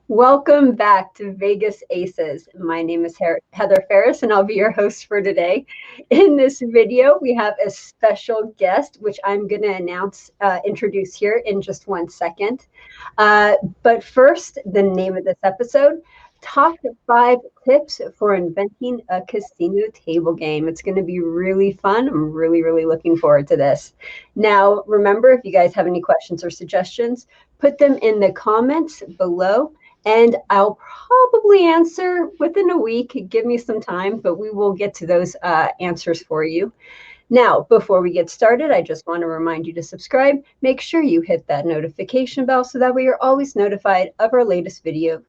Welcome back to Vegas Aces. My name is Heather Ferris, and I'll be your host for today. In this video, we have a special guest, which I'm going to introduce here in just 1 second. But first, the name of this episode, Top 5 Tips for Inventing a Casino Table Game. It's going to be really fun. I'm really looking forward to this. Now, remember, if you guys have any questions or suggestions, put them in the comments below. And I'll probably answer within a week. Give me some time, but we will get to those answers for you. Now, before we get started, I just want to remind you to subscribe. Make sure you hit that notification bell so that way you're always notified of our latest videos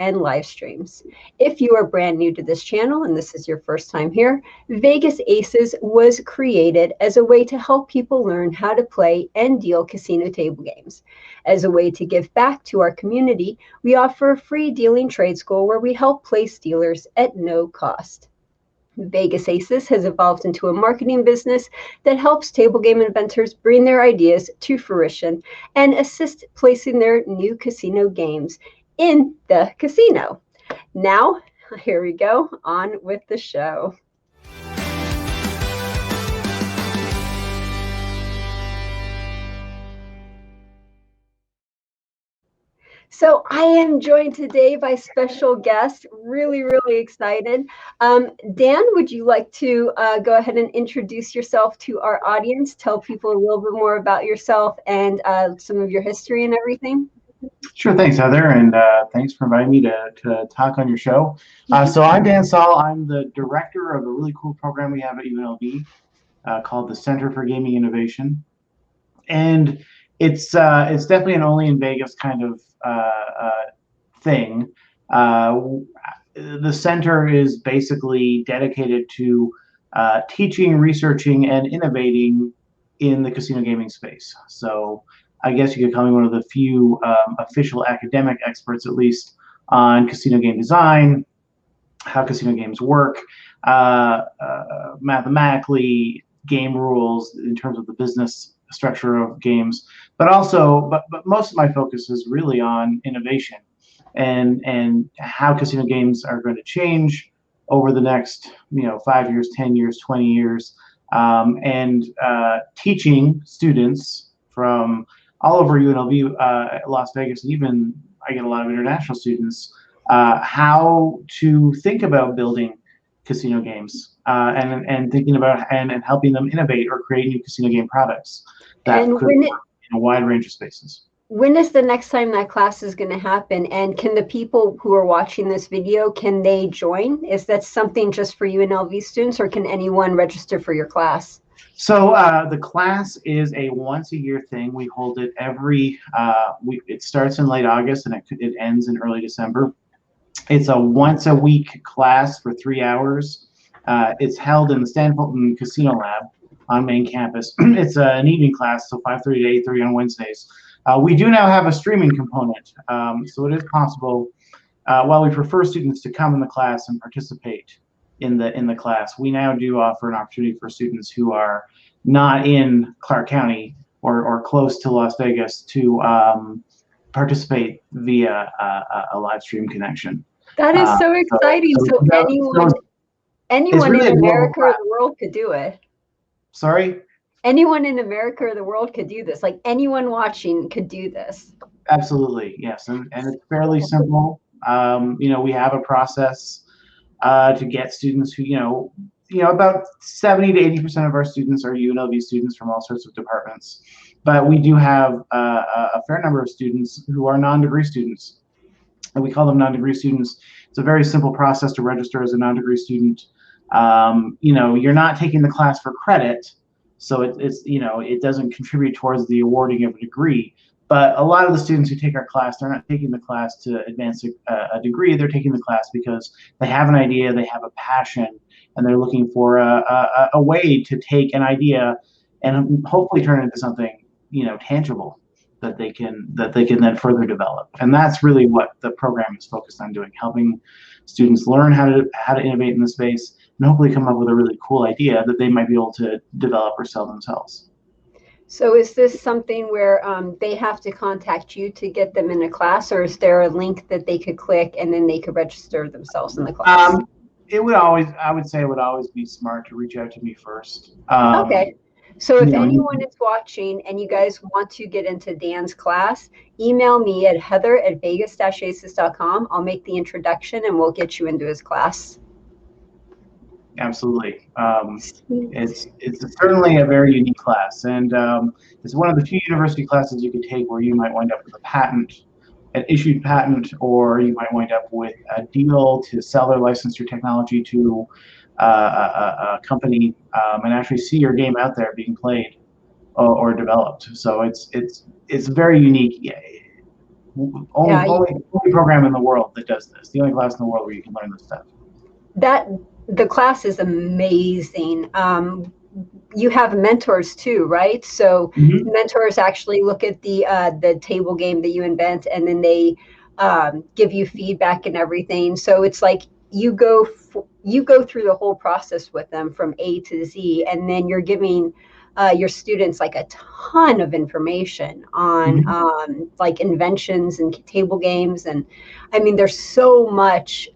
and live streams. If you are brand new to this channel and this is your first time here, Vegas Aces was created as a way to help people learn how to play and deal casino table games. As a way to give back to our community, we offer a free dealing trade school where we help place dealers at no cost. Vegas Aces has evolved into a marketing business that helps table game inventors bring their ideas to fruition and assist placing their new casino games in the casino. Now, here we go, on with the show. So I am joined today by special guests, really excited. Dan, would you like to go ahead and introduce yourself to our audience, tell people a little bit more about yourself and some of your history and everything? Sure, thanks, Heather, and thanks for inviting me to talk on your show. So I'm Dan Sahl. I'm the director of a really cool program we have at UNLV called the Center for Gaming Innovation, and it's definitely an only in Vegas kind of thing. The center is basically dedicated to teaching, researching, and innovating in the casino gaming space. So I guess you could call me one of the few official academic experts, at least, on casino game design, how casino games work, mathematically, game rules in terms of the business structure of games, but most of my focus is really on innovation and how casino games are going to change over the next 5 years, 10 years, 20 years, and teaching students from all over UNLV, Las Vegas, and even I get a lot of international students, how to think about building casino games and thinking about and helping them innovate or create new casino game products that could work in a wide range of spaces. When is the next time that class is going to happen? And can the people who are watching this video, can they join? Is that something just for UNLV students, or can anyone register for your class? So the class is a once-a-year thing. We hold it it starts in late August and it ends in early December. It's a once-a-week class for 3 hours. It's held in the Stan Fulton Casino Lab on main campus. It's an evening class, so 5:30 to 8:30 on Wednesdays. We do now have a streaming component, so it is possible. While we prefer students to come in the class and participate in the class, we now do offer an opportunity for students who are not in Clark County or close to Las Vegas to participate via a live stream connection. That is so exciting. So anyone really in America or the world could do it. Sorry? Anyone in America or the world could do this. Like anyone watching could do this. Absolutely, yes, and it's fairly simple. We have a process to get students who, about 70 to 80% of our students are UNLV students from all sorts of departments. But we do have a fair number of students who are non-degree students, and we call them non-degree students. It's a very simple process to register as a non-degree student. You're not taking the class for credit, so it doesn't contribute towards the awarding of a degree. But a lot of the students who take our class, they're not taking the class to advance a degree. They're taking the class because they have an idea, they have a passion, and they're looking for a way to take an idea and hopefully turn it into something tangible that they can then further develop. And that's really what the program is focused on doing, helping students learn how to innovate in the space and hopefully come up with a really cool idea that they might be able to develop or sell themselves. So is this something where they have to contact you to get them in a class, or is there a link that they could click and then they could register themselves in the class? I would say it would always be smart to reach out to me first. Okay. So if You know, anyone is watching and you guys want to get into Dan's class, email me at heather@vegas-aces.com. I'll make the introduction and we'll get you into his class. absolutely. It's certainly a very unique class, and it's one of the few university classes you could take where you might wind up with a patent, an issued patent, or you might wind up with a deal to sell their license or technology to a company, and actually see your game out there being played or developed. So it's very unique. Yeah, only program in the world that does this. The only class in the world where you can learn this stuff. That the class is amazing. You have mentors too, right? So mentors actually look at the table game that you invent, and then they give you feedback and everything. So it's like you go through the whole process with them from A to Z, and then you're giving your students like a ton of information on like inventions and table games. And I mean, there's so much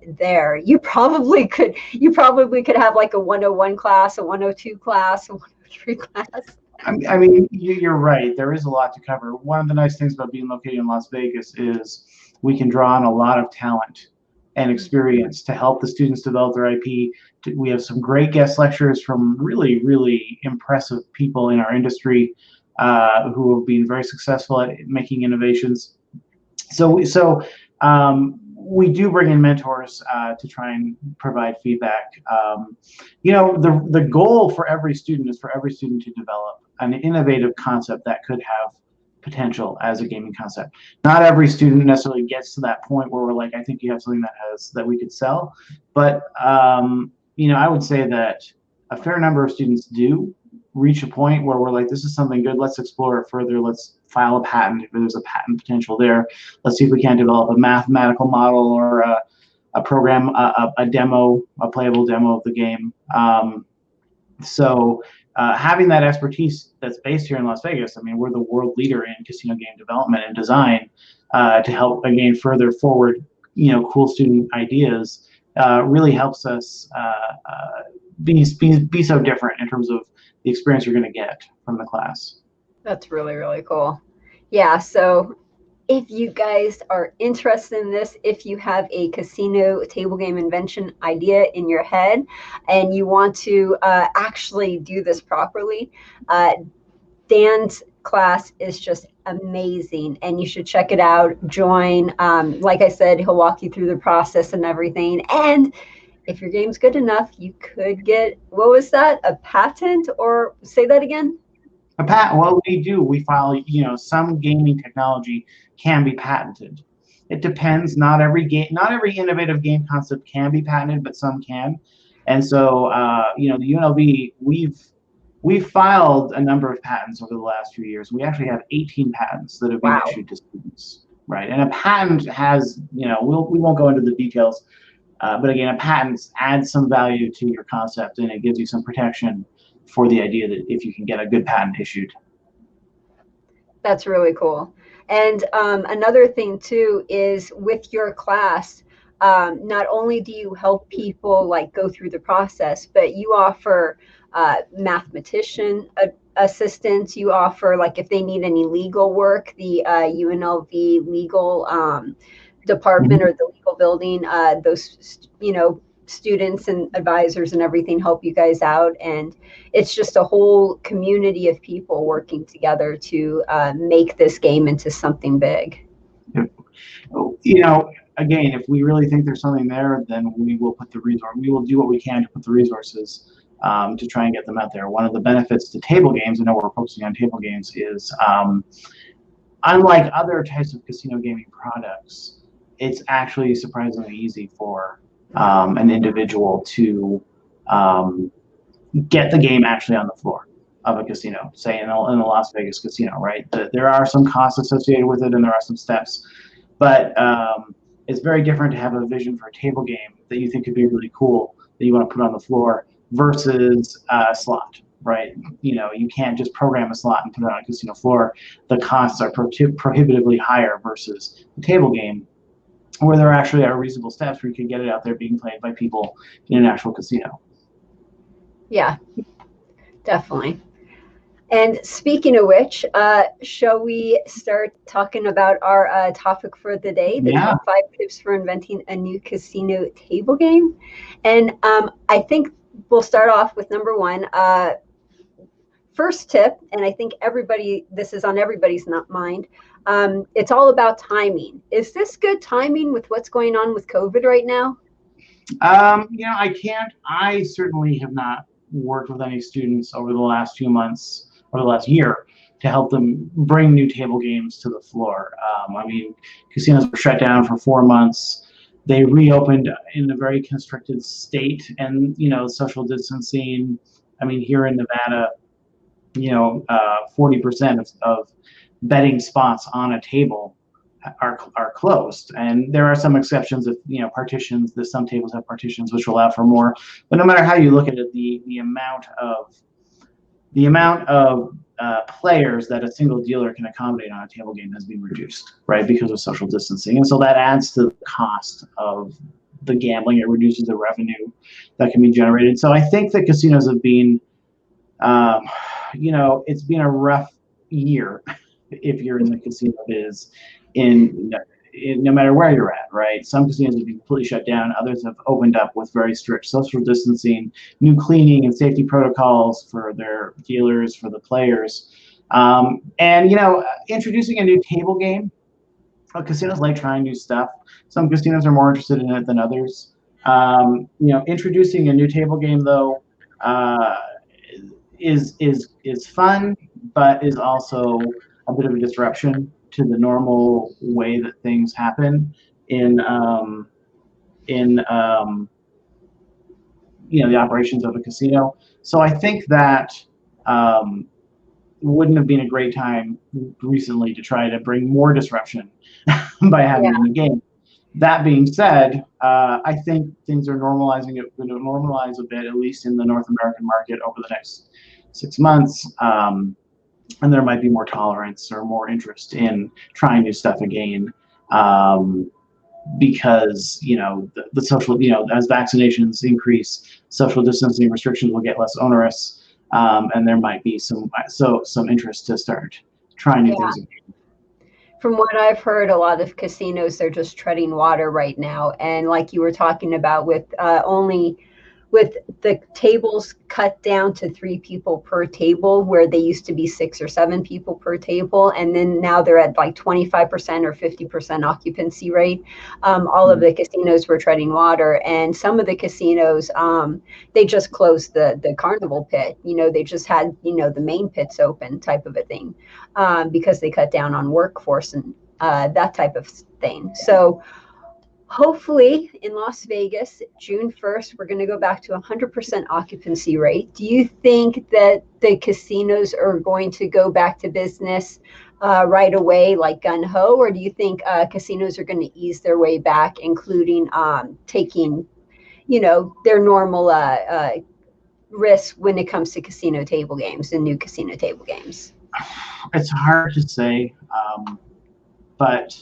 there. You probably could have like a 101 class, a 102 class, a 103 class. I mean, you're right. There is a lot to cover. One of the nice things about being located in Las Vegas is we can draw on a lot of talent and experience to help the students develop their IP. We have some great guest lecturers from really, really impressive people in our industry who have been very successful at making innovations. So we do bring in mentors to try and provide feedback. The goal for every student is for every student to develop an innovative concept that could have potential as a gaming concept. Not every student necessarily gets to that point where we're like, I think you have something that we could sell. But I would say that a fair number of students do reach a point where we're like, this is something good. Let's explore it further. Let's file a patent if there's a patent potential there. Let's see if we can develop a mathematical model or a program, a demo, a playable demo of the game. Having that expertise that's based here in Las Vegas, I mean, we're the world leader in casino game development and design to help, again, further forward, cool student ideas, really helps us be so different in terms of the experience you're going to get from the class. That's really, really cool. Yeah, so if you guys are interested in this, if you have a casino table game invention idea in your head and you want to actually do this properly, Dan's class is just amazing and you should check it out. Join. Like I said, he'll walk you through the process and everything. And if your game's good enough, you could get, what was that? A patent? Or say that again? A patent. Well, we do. We file, some gaming technology can be patented. It depends. Not every innovative game concept can be patented, but some can. And so, the UNLV, we've filed a number of patents over the last few years. We actually have 18 patents that have been issued to students, right? And a patent has, we won't go into the details, but again, a patent adds some value to your concept and it gives you some protection for the idea that if you can get a good patent issued. That's really cool. And another thing too is with your class, not only do you help people like go through the process, but you offer mathematician assistance. You offer, like, if they need any legal work, the UNLV legal department or the legal building, those students and advisors and everything help you guys out, and it's just a whole community of people working together to make this game into something big. Again, if we really think there's something there, then we will put the resource. We will do what we can to put the resources to try and get them out there. One of the benefits to table games, I know we're focusing on table games, is unlike other types of casino gaming products, it's actually surprisingly easy for an individual to get the game actually on the floor of a casino, say in a Las Vegas casino, right? There are some costs associated with it and there are some steps, but it's very different to have a vision for a table game that you think could be really cool that you want to put on the floor versus a slot. right? You can't just program a slot and put it on a casino floor. The costs are prohibitively higher versus the table game, where there actually are reasonable steps where you can get it out there being played by people in an actual casino. Yeah, definitely. And speaking of which, shall we start talking about our topic for the day, the Yeah. top 5 tips for inventing a new casino table game? And I think we'll start off with number 1. First tip, and I think this is on everybody's mind. It's all about timing. Is this good timing with what's going on with COVID right now? I certainly have not worked with any students over the last few months or the last year to help them bring new table games to the floor. Casinos were shut down for 4 months. They reopened in a very constricted state, and social distancing. Here in Nevada, 40% of betting spots on a table are closed, and there are some exceptions of partitions. Some tables have partitions which allow for more, but no matter how you look at it, the amount of players that a single dealer can accommodate on a table game has been reduced, right, because of social distancing, and so that adds to the cost of the gambling. It reduces the revenue that can be generated. So I think that casinos have been, it's been a rough year if you're in the casino biz, in no matter where you're at, right? Some casinos have been completely shut down. Others have opened up with very strict social distancing, new cleaning and safety protocols for their dealers, for the players. Introducing a new table game, casinos like trying new stuff. Some casinos are more interested in it than others. Introducing a new table game, though, is fun, but is also a bit of a disruption to the normal way that things happen in the operations of a casino. So I think that wouldn't have been a great time recently to try to bring more disruption by having a new game. That being said, I think things are normalizing. It's going to normalize a bit, at least in the North American market, over the next 6 months. And there might be more tolerance or more interest in trying new stuff again, because the social, as vaccinations increase, social distancing restrictions will get less onerous, and there might be some interest to start trying new things again. From what I've heard, a lot of casinos, they're just treading water right now, and like you were talking about, with the tables cut down to 3 people per table, where they used to be 6 or 7 people per table, and then now they're at like 25% or 50% occupancy rate. All of the casinos were treading water, and some of the casinos, they just closed the carnival pit. They just had the main pits open, type of a thing, because they cut down on workforce and that type of thing. So hopefully in Las Vegas, June 1st, we're going to go back to 100% occupancy rate. Do you think that the casinos are going to go back to business right away, like gun-ho, or do you think casinos are going to ease their way back, including taking, their normal risks when it comes to casino table games and new casino table games? It's hard to say, but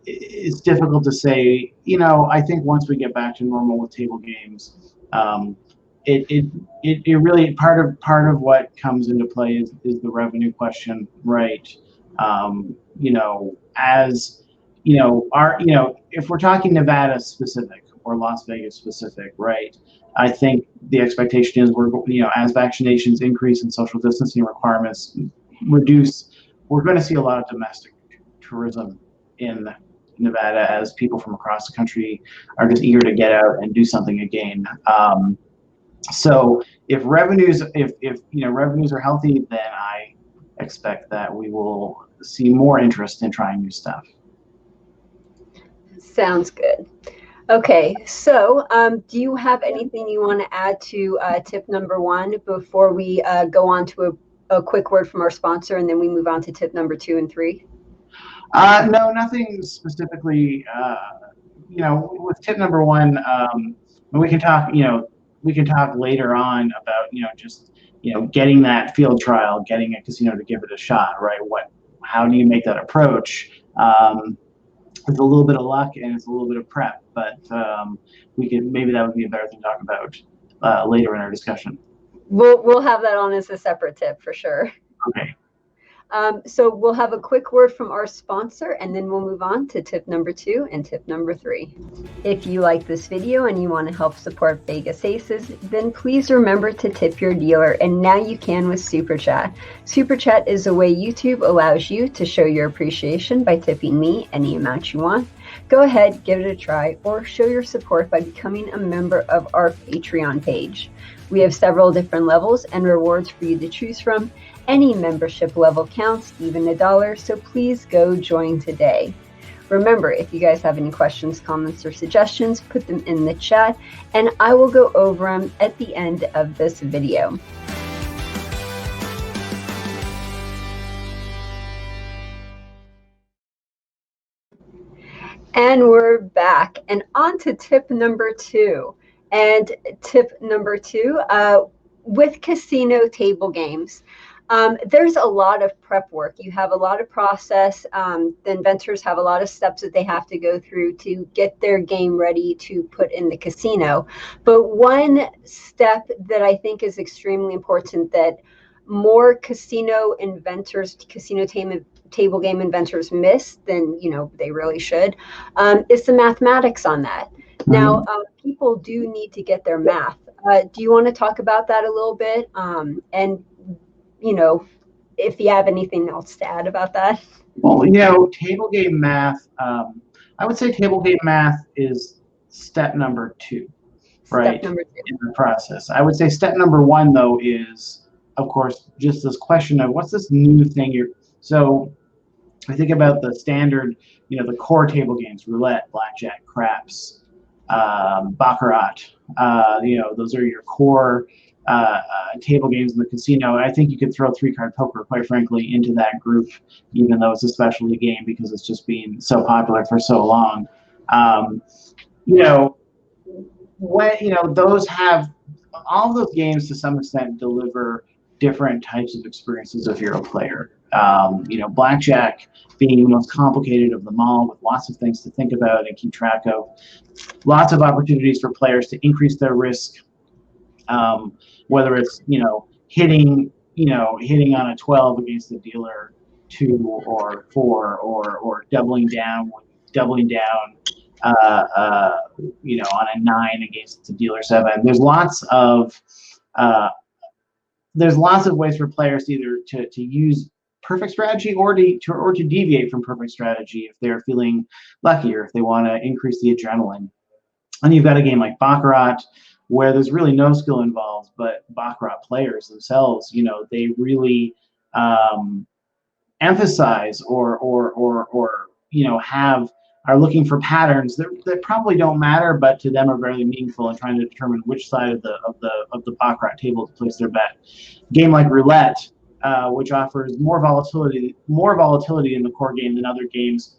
it's difficult to say. I think once we get back to normal with table games, it really part of what comes into play is the revenue question, right? If we're talking Nevada specific or Las Vegas specific, right? I think the expectation is as vaccinations increase and social distancing requirements reduce, we're going to see a lot of domestic tourism in Nevada as people from across the country are just eager to get out and do something again. So if revenues are healthy, then I expect that we will see more interest in trying new stuff. Sounds good. Okay, so do you have anything you want to add to tip number 1 before we go on to a quick word from our sponsor, and then we move on to tip number 2 and 3? No, nothing specifically. With tip number 1, we can talk. we can talk later on about, just, getting that field trial, getting a casino to give it a shot, right? How do you make that approach? It's a little bit of luck and it's a little bit of prep, but maybe that would be a better thing to talk about later in our discussion. We'll have that on as a separate tip for sure. Okay. So we'll have a quick word from our sponsor, and then we'll move on to tip number 2 and tip number 3. If you like this video and you want to help support Vegas Aces, then please remember to tip your dealer, and now you can with Super Chat. Super Chat is a way YouTube allows you to show your appreciation by tipping me any amount you want. Go ahead, give it a try, or show your support by becoming a member of our Patreon page. We have several different levels and rewards for you to choose from. Any membership level counts, even $1, so please go join today. Remember, if you guys have any questions, comments, or suggestions, put them in the chat, and I will go over them at the end of this video. And we're back, and on to tip number 2. And tip number 2, with casino table games, there's a lot of prep work. You have a lot of process. The inventors have a lot of steps that they have to go through to get their game ready to put in the casino. But one step that I think is extremely important that more casino inventors, table game inventors miss than they really should, is the mathematics on that. Mm-hmm. Now, people do need to get their math. Do you want to talk about that a little bit? And if you have anything else to add about that. Well, table game math, I would say table game math is step number 2, right? Step number 2. In the process. I would say step number 1, though, is, of course, just this question of what's this new thing so I think about the standard, the core table games, roulette, blackjack, craps, baccarat, those are your core table games in the casino. I think you could throw 3-card poker, quite frankly, into that group, even though it's a specialty game because it's just been so popular for so long. Those have all of those games to some extent deliver different types of experiences if you're a player. Blackjack being the most complicated of them all, with lots of things to think about and keep track of, lots of opportunities for players to increase their risk. Whether it's hitting on a 12 against the dealer 2 or 4, or doubling down on a 9 against the dealer 7. There's lots of ways for players either to use perfect strategy or to deviate from perfect strategy if they're feeling lucky or if they want to increase the adrenaline. And you've got a game like baccarat, where there's really no skill involved, but baccarat players themselves, they really emphasize or are looking for patterns that probably don't matter, but to them are very meaningful in trying to determine which side of the baccarat table to place their bet. Game like roulette, which offers more volatility in the core game than other games.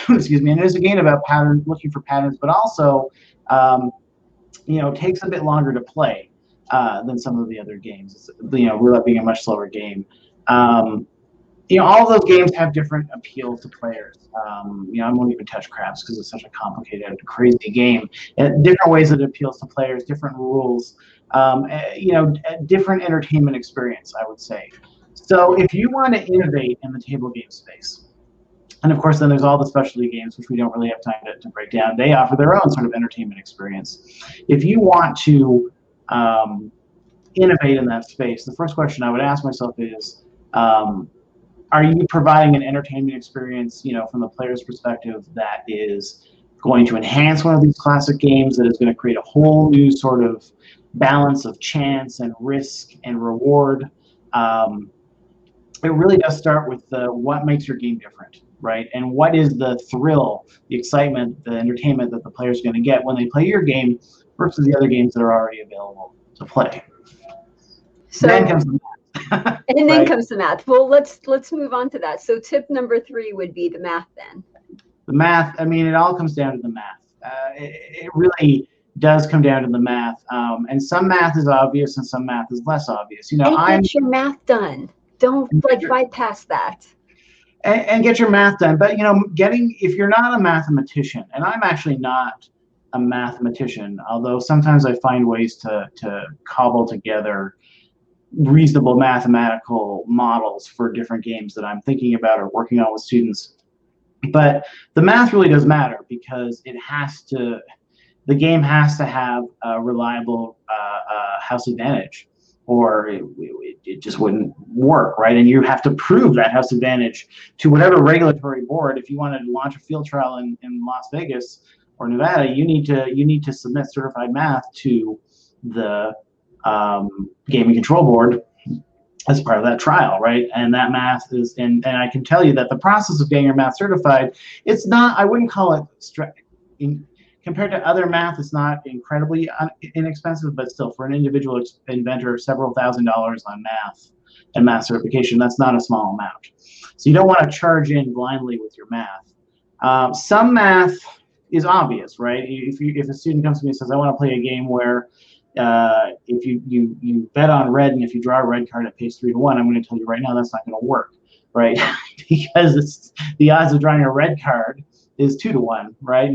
Excuse me, and it is a game about looking for patterns, but also takes a bit longer to play than some of the other games. Roulette being a much slower game. All of those games have different appeals to players. I won't even touch craps because it's such a complicated, crazy game. Different ways that it appeals to players, different rules, different entertainment experience, I would say. So if you want to innovate in the table game space, and of course, then there's all the specialty games, which we don't really have time to break down. They offer their own sort of entertainment experience. If you want to innovate in that space, the first question I would ask myself is, are you providing an entertainment experience, from the player's perspective that is going to enhance one of these classic games, that is going to create a whole new sort of balance of chance and risk and reward? It really does start with what makes your game different, right? And what is the thrill, the excitement, the entertainment that the player's going to get when they play your game versus the other games that are already available to play. So then comes the math. And then comes the math. Well, let's move on to that. So tip number 3 would be the math then. The math, it all comes down to the math. It really, does come down to the math. And some math is obvious and some math is less obvious. And get your math done. Don't bypass that. And get your math done. But if you're not a mathematician, and I'm actually not a mathematician, although sometimes I find ways to cobble together reasonable mathematical models for different games that I'm thinking about or working on with students. But the math really does matter because the game has to have a reliable house advantage, or it just wouldn't work, right? And you have to prove that house advantage to whatever regulatory board. If you want to launch a field trial in Las Vegas or Nevada, you need to submit certified math to the gaming control board as part of that trial, right? And that math is, and I can tell you that the process of getting your math certified, it's not, I wouldn't call it, compared to other math, it's not incredibly inexpensive, but still for an individual inventor, several $1,000s on math and math certification, that's not a small amount. So you don't want to charge in blindly with your math. Some math is obvious, right? If a student comes to me and says, I want to play a game where if you bet on red, and if you draw a red card, it pays 3-1. I'm going to tell you right now that's not going to work, right? Because the odds of drawing a red card is 2-1, right?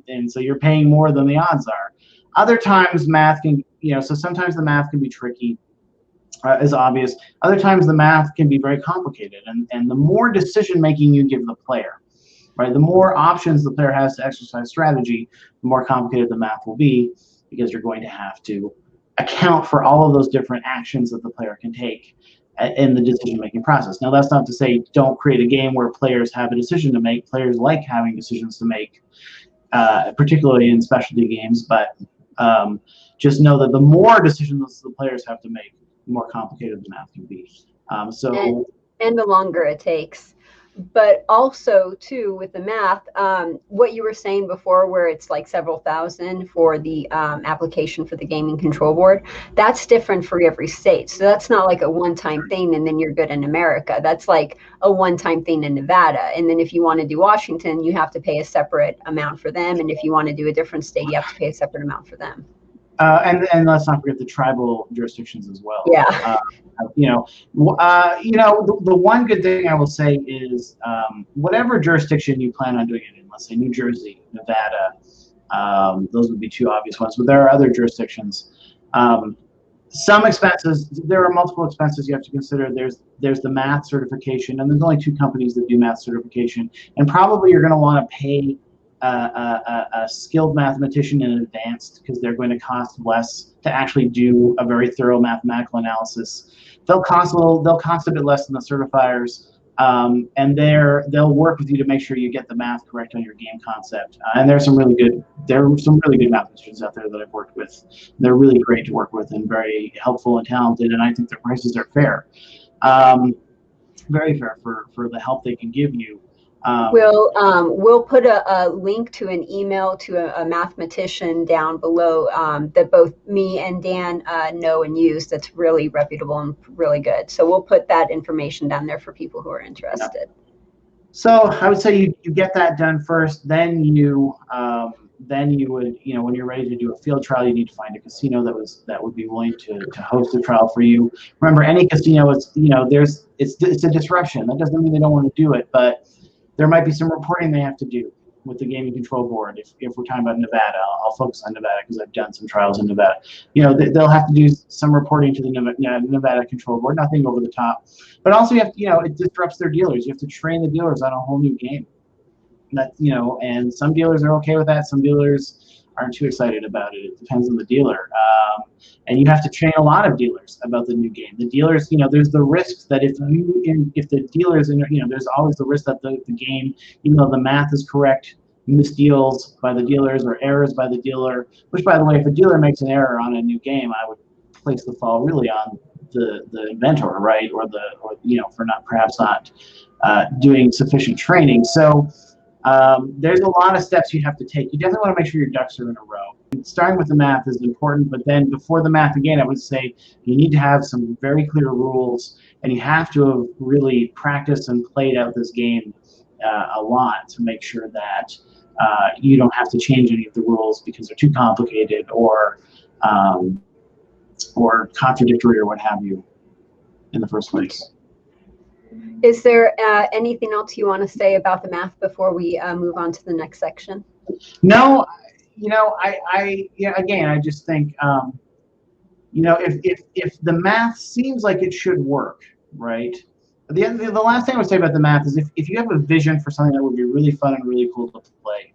And so you're paying more than the odds are. Other times math can, so sometimes the math can be tricky, is obvious. Other times the math can be very complicated, and the more decision making you give the player, right? The more options the player has to exercise strategy, the more complicated the math will be, because you're going to have to account for all of those different actions that the player can take in the decision-making process. Now, that's not to say don't create a game where players have a decision to make. Players like having decisions to make, particularly in specialty games, but just know that the more decisions the players have to make, the more complicated the math can be. And the longer it takes. But also, too, with the math, what you were saying before, where it's like several thousand for the application for the gaming control board, that's different for every state. So that's not like a one-time thing and then you're good in America. That's like a one-time thing in Nevada. And then if you want to do Washington, you have to pay a separate amount for them. And if you want to do a different state, you have to pay a separate amount for them. And let's not forget the tribal jurisdictions as well. Yeah. The one good thing I will say is whatever jurisdiction you plan on doing it in, let's say New Jersey, Nevada, those would be two obvious ones, but there are other jurisdictions. Some expenses, there are multiple expenses you have to consider. There's the math certification, and there's only 2 companies that do math certification, and probably you're going to want to pay a skilled mathematician in advance, because they're going to cost less to actually do a very thorough mathematical analysis. They'll cost a bit less than the certifiers, and they'll work with you to make sure you get the math correct on your game concept. And there are some really good mathematicians out there that I've worked with. They're really great to work with and very helpful and talented, and I think their prices are fair, very fair for the help they can give you. We'll put a link to an email to a mathematician down below that both me and Dan know and use, that's really reputable and really good. So we'll put that information down there for people who are interested. Yeah. So I would say you get that done first, then you would, when you're ready to do a field trial, you need to find a casino that would be willing to host a trial for you. Remember, any casino, it's a disruption. That doesn't mean they don't want to do it, but there might be some reporting they have to do with the gaming control board. If we're talking about Nevada, I'll focus on Nevada because I've done some trials in Nevada. They'll have to do some reporting to the Nevada control board, nothing over the top. But also, you have to, it disrupts their dealers. You have to train the dealers on a whole new game. And some dealers are okay with that. Some dealers aren't too excited about it. It depends on the dealer. And you have to train a lot of dealers about the new game. The dealers, there's the risk that if the dealers, there's always the risk that the game, even though the math is correct, misdeals by the dealers or errors by the dealer, which, by the way, if a dealer makes an error on a new game, I would place the fall really on the inventor, right? Or for perhaps not doing sufficient training. So there's a lot of steps you have to take. You definitely want to make sure your ducks are in a row. Starting with the math is important, but then before the math, again, I would say you need to have some very clear rules, and you have to have really practiced and played out this game a lot to make sure that you don't have to change any of the rules because they're too complicated or contradictory or what have you in the first place. Is there anything else you want to say about the math before we move on to the next section? No, again, I just think, if the math seems like it should work, right? The last thing I would say about the math is if you have a vision for something that would be really fun and really cool to play,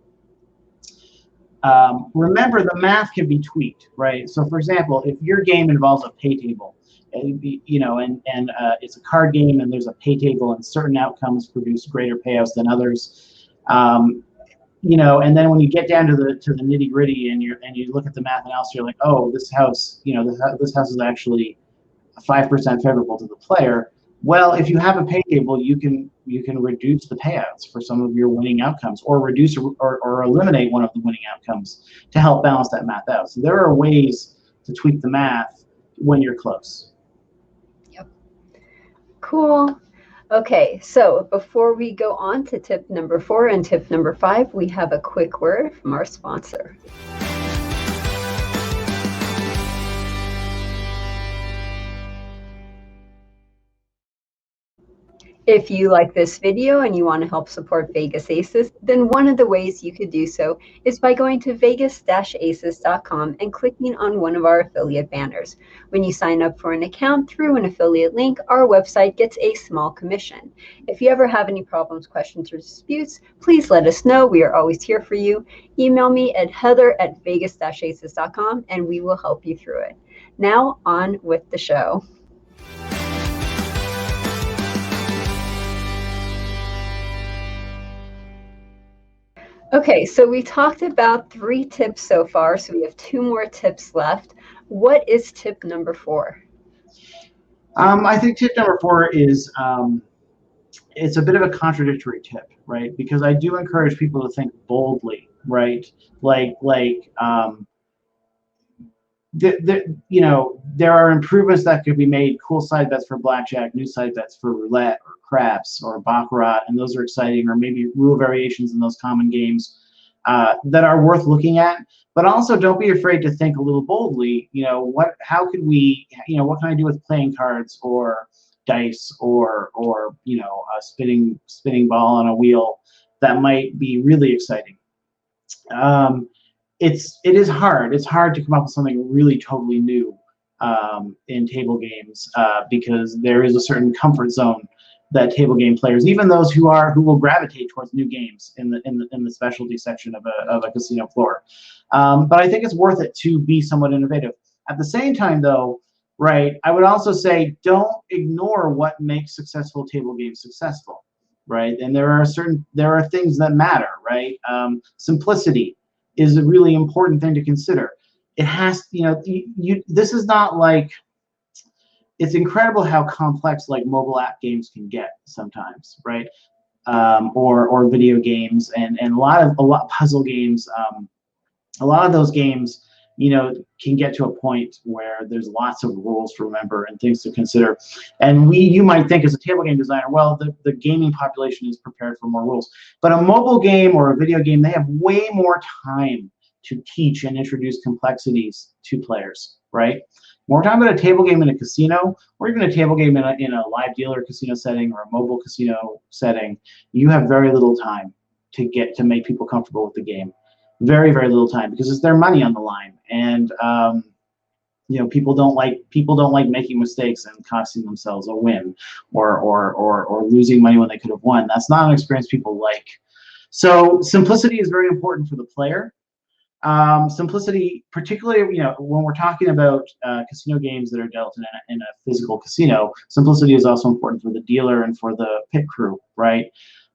remember the math can be tweaked, right? So for example, if your game involves a pay table, and it's a card game and there's a pay table and certain outcomes produce greater payouts than others, and then when you get down to the nitty gritty and you look at the math analysis, you're like, oh, this house, this house is actually 5% favorable to the player. Well, if you have a pay table, you can reduce the payouts for some of your winning outcomes, or reduce or eliminate one of the winning outcomes to help balance that math out. So there are ways to tweak the math when you're close. Yep. Cool. Okay, so before we go on to tip number 4 and tip number 5, we have a quick word from our sponsor. If you like this video and you want to help support Vegas Aces, then one of the ways you could do so is by going to vegas-aces.com and clicking on one of our affiliate banners. When you sign up for an account through an affiliate link, our website gets a small commission. If you ever have any problems, questions, or disputes, please let us know. We are always here for you. Email me at heather@vegas-aces.com and we will help you through it. Now on with the show. Okay, so we talked about 3 tips so far, so we have 2 more tips left. What is tip number 4? I think tip number 4 is it's a bit of a contradictory tip, right? Because I do encourage people to think boldly, right? There are improvements that could be made, cool side bets for blackjack, new side bets for roulette or craps or baccarat, and those are exciting, or maybe rule variations in those common games that are worth looking at. But also don't be afraid to think a little boldly, how could we, what can I do with playing cards or dice or a spinning ball on a wheel that might be really exciting. It is hard. It's hard to come up with something really totally new in table games because there is a certain comfort zone that table game players, even those who will gravitate towards new games in the specialty section of a casino floor. But I think it's worth it to be somewhat innovative. At the same time, though, right, I would also say don't ignore what makes successful table games successful, right? And there are things that matter, right? Simplicity is a really important thing to consider. It has, this is not like, it's incredible how complex like mobile app games can get sometimes, right? Or video games and a lot of puzzle games. A lot of those games, can get to a point where there's lots of rules to remember and things to consider. And you might think as a table game designer, well, the gaming population is prepared for more rules. But a mobile game or a video game, they have way more time to teach and introduce complexities to players, right? When we're talking about a table game in a casino, or even a table game in a live dealer casino setting or a mobile casino setting, you have very little time to make people comfortable with the game. Very, very little time, because it's their money on the line, and people don't like making mistakes and costing themselves a win or losing money when they could have won. That's not an experience people like. So simplicity is very important for the player. Simplicity, particularly when we're talking about casino games that are dealt in a physical casino, simplicity is also important for the dealer and for the pit crew, right?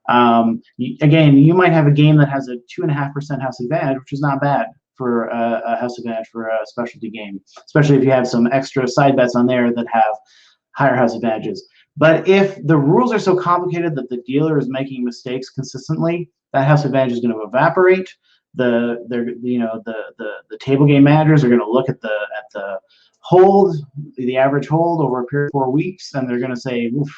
Again, you might have a game that has a 2.5% house advantage, which is not bad for a house advantage for a specialty game, especially if you have some extra side bets on there that have higher house advantages. But if the rules are so complicated that the dealer is making mistakes consistently, that house advantage is going to evaporate. The table game managers are going to look at the hold, the average hold over a period of 4 weeks, and they're going to say, oof,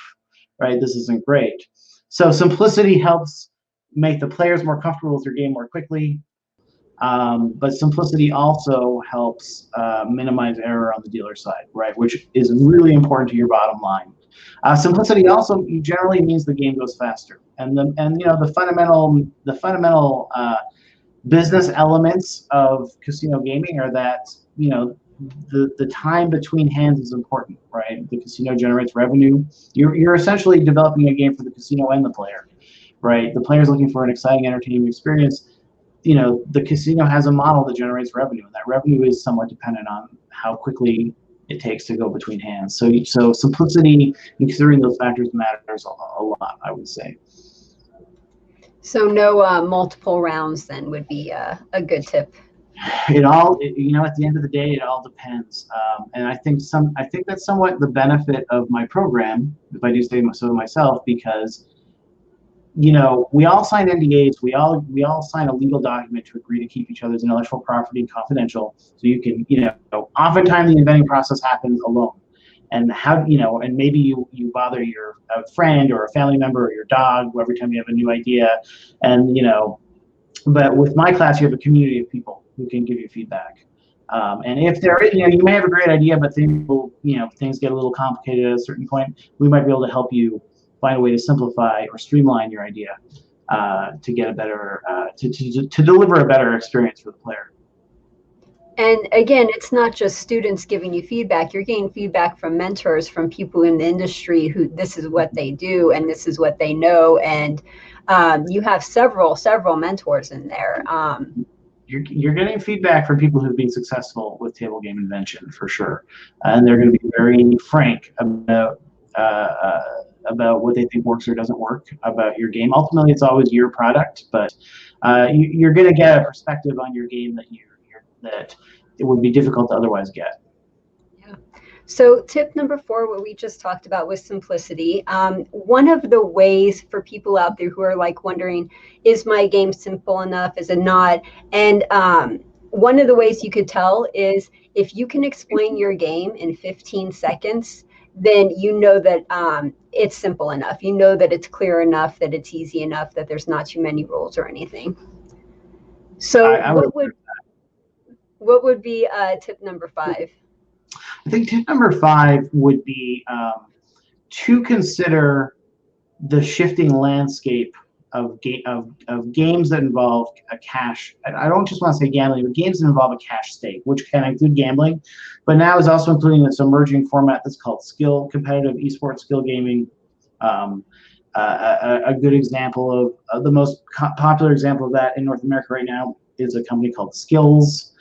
right, this isn't great. So simplicity helps make the players more comfortable with their game more quickly. But simplicity also helps minimize error on the dealer side, right? Which is really important to your bottom line. Simplicity also generally means the game goes faster, and the fundamental business elements of casino gaming are that the time between hands is important, right? The casino generates revenue. You're essentially developing a game for the casino and the player, right? The player's looking for an exciting, entertaining experience. The casino has a model that generates revenue, and that revenue is somewhat dependent on how quickly it takes to go between hands. So simplicity and considering those factors matters a lot, I would say. So no multiple rounds then would be a good tip. At the end of the day, it all depends. And I think that's somewhat the benefit of my program, if I do say so myself, because we all sign NDAs. We all sign a legal document to agree to keep each other's intellectual property confidential. So you can, oftentimes the inventing process happens alone. And and maybe you bother your friend or a family member or your dog every time you have a new idea. And, but with my class, you have a community of people who can give you feedback. And if there is, you may have a great idea, but things get a little complicated at a certain point, we might be able to help you find a way to simplify or streamline your idea to get a better, to deliver a better experience for the player. And again, it's not just students giving you feedback. You're getting feedback from mentors, from people in the industry who this is what they do and this is what they know. And you have several mentors in there. You're getting feedback from people who've been successful with table game invention for sure, and they're going to be very frank about what they think works or doesn't work about your game. Ultimately, it's always your product, but you're going to get a perspective on your game that it would be difficult to otherwise get. Yeah. So tip number 4, what we just talked about was simplicity. One of the ways for people out there who are wondering, is my game simple enough? Is it not? And one of the ways you could tell is if you can explain your game in 15 seconds, then you know that it's simple enough. You know that it's clear enough, that it's easy enough, that there's not too many rules or anything. So what would be tip number 5? I think tip number 5 would be to consider the shifting landscape of games that involve a cash. I don't just want to say gambling, but games that involve a cash stake, which can include gambling, but now is also including this emerging format that's called competitive esports skill gaming. A good example of the most popular example of that in North America right now is a company called Skills,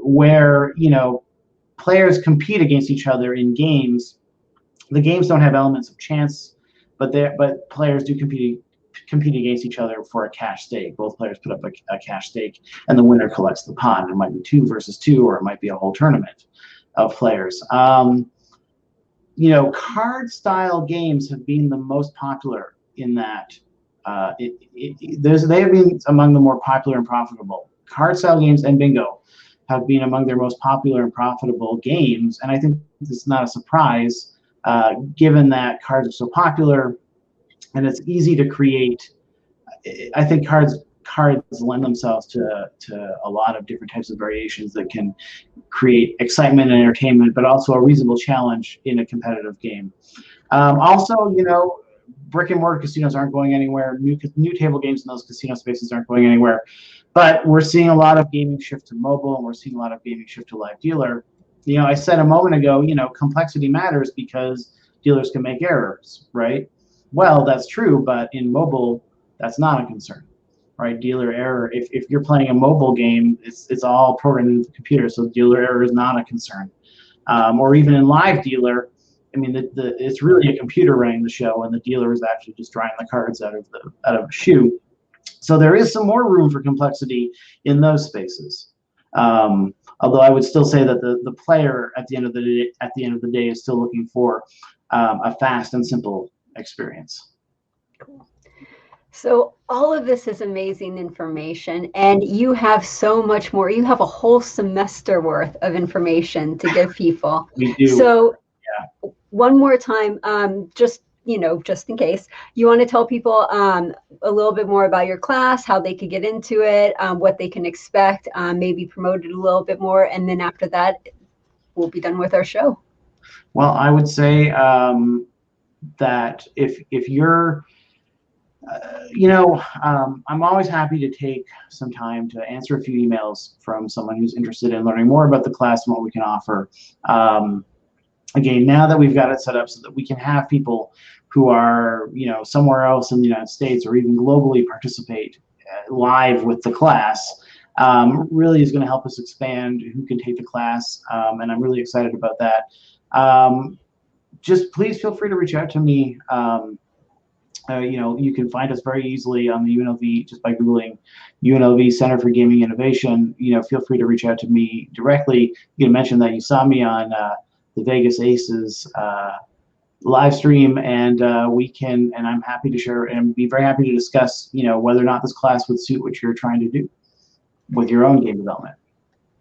where players compete against each other in games. The games don't have elements of chance, but players do compete against each other for a cash stake. Both players put up a cash stake, and the winner collects the pot. It might be 2 versus 2, or it might be a whole tournament of players. Card-style games have been the most popular in that. They have been among the more popular and profitable. Card-style games and bingo have been among their most popular and profitable games, and I think this is not a surprise, given that cards are so popular and it's easy to create. I think cards lend themselves to a lot of different types of variations that can create excitement and entertainment, but also a reasonable challenge in a competitive game. Also, brick and mortar casinos aren't going anywhere. New table games in those casino spaces aren't going anywhere. But we're seeing a lot of gaming shift to mobile, and we're seeing a lot of gaming shift to live dealer. I said a moment ago, complexity matters because dealers can make errors, right? Well, that's true, but in mobile, that's not a concern, right? Dealer error, if you're playing a mobile game, it's all programmed into the computer, so dealer error is not a concern. Or even in live dealer, it's really a computer running the show, and the dealer is actually just drawing the cards out of a shoe. So there is some more room for complexity in those spaces. Although I would still say that the player at the end of the day is still looking for a fast and simple experience. Cool. So all of this is amazing information, and you have so much more. You have a whole semester worth of information to give people. We do. So yeah. One more time, just just in case, you want to tell people a little bit more about your class, how they could get into it, what they can expect, maybe promote it a little bit more, and then after that, we'll be done with our show. Well, I would say that if you're I'm always happy to take some time to answer a few emails from someone who's interested in learning more about the class and what we can offer. Again, now that we've got it set up so that we can have people who are, somewhere else in the United States or even globally participate live with the class, really is going to help us expand who can take the class, and I'm really excited about that. Just please feel free to reach out to me. You can find us very easily on the UNLV just by Googling UNLV Center for Gaming Innovation. Feel free to reach out to me directly. You can mention that you saw me on the Vegas Aces live stream, and I'm happy to share and be very happy to discuss, whether or not this class would suit what you're trying to do with your own game development.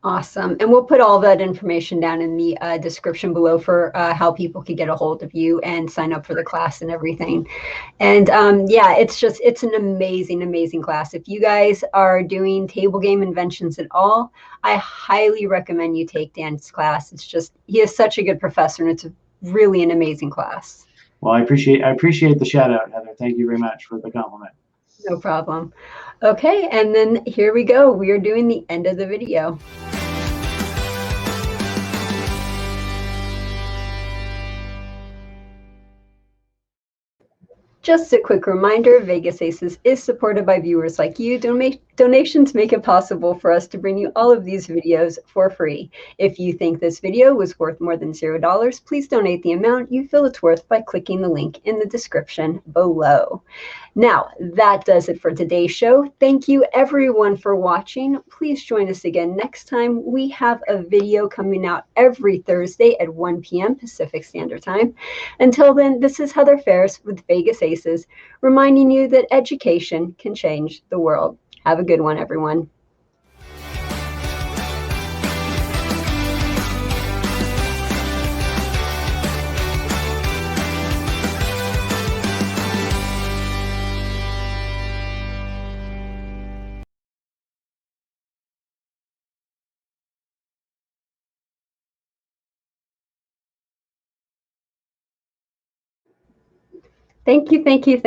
Awesome. And we'll put all that information down in the description below for how people could get a hold of you and sign up for the class and everything. And yeah, it's an amazing, amazing class. If you guys are doing table game inventions at all, I highly recommend you take Dan's class. He is such a good professor, and it's really an amazing class. Well, I appreciate the shout out, Heather. Thank you very much for the compliment. No problem. Okay, and then here we go. We are doing the end of the video. Just a quick reminder, Vegas Aces is supported by viewers like you. Donations make it possible for us to bring you all of these videos for free. If you think this video was worth more than $0, please donate the amount you feel it's worth by clicking the link in the description below. Now, that does it for today's show. Thank you everyone for watching. Please join us again next time. We have a video coming out every Thursday at 1 p.m. Pacific Standard Time. Until then, this is Heather Ferris with Vegas Aces, reminding you that education can change the world. Have a good one, everyone. Thank you.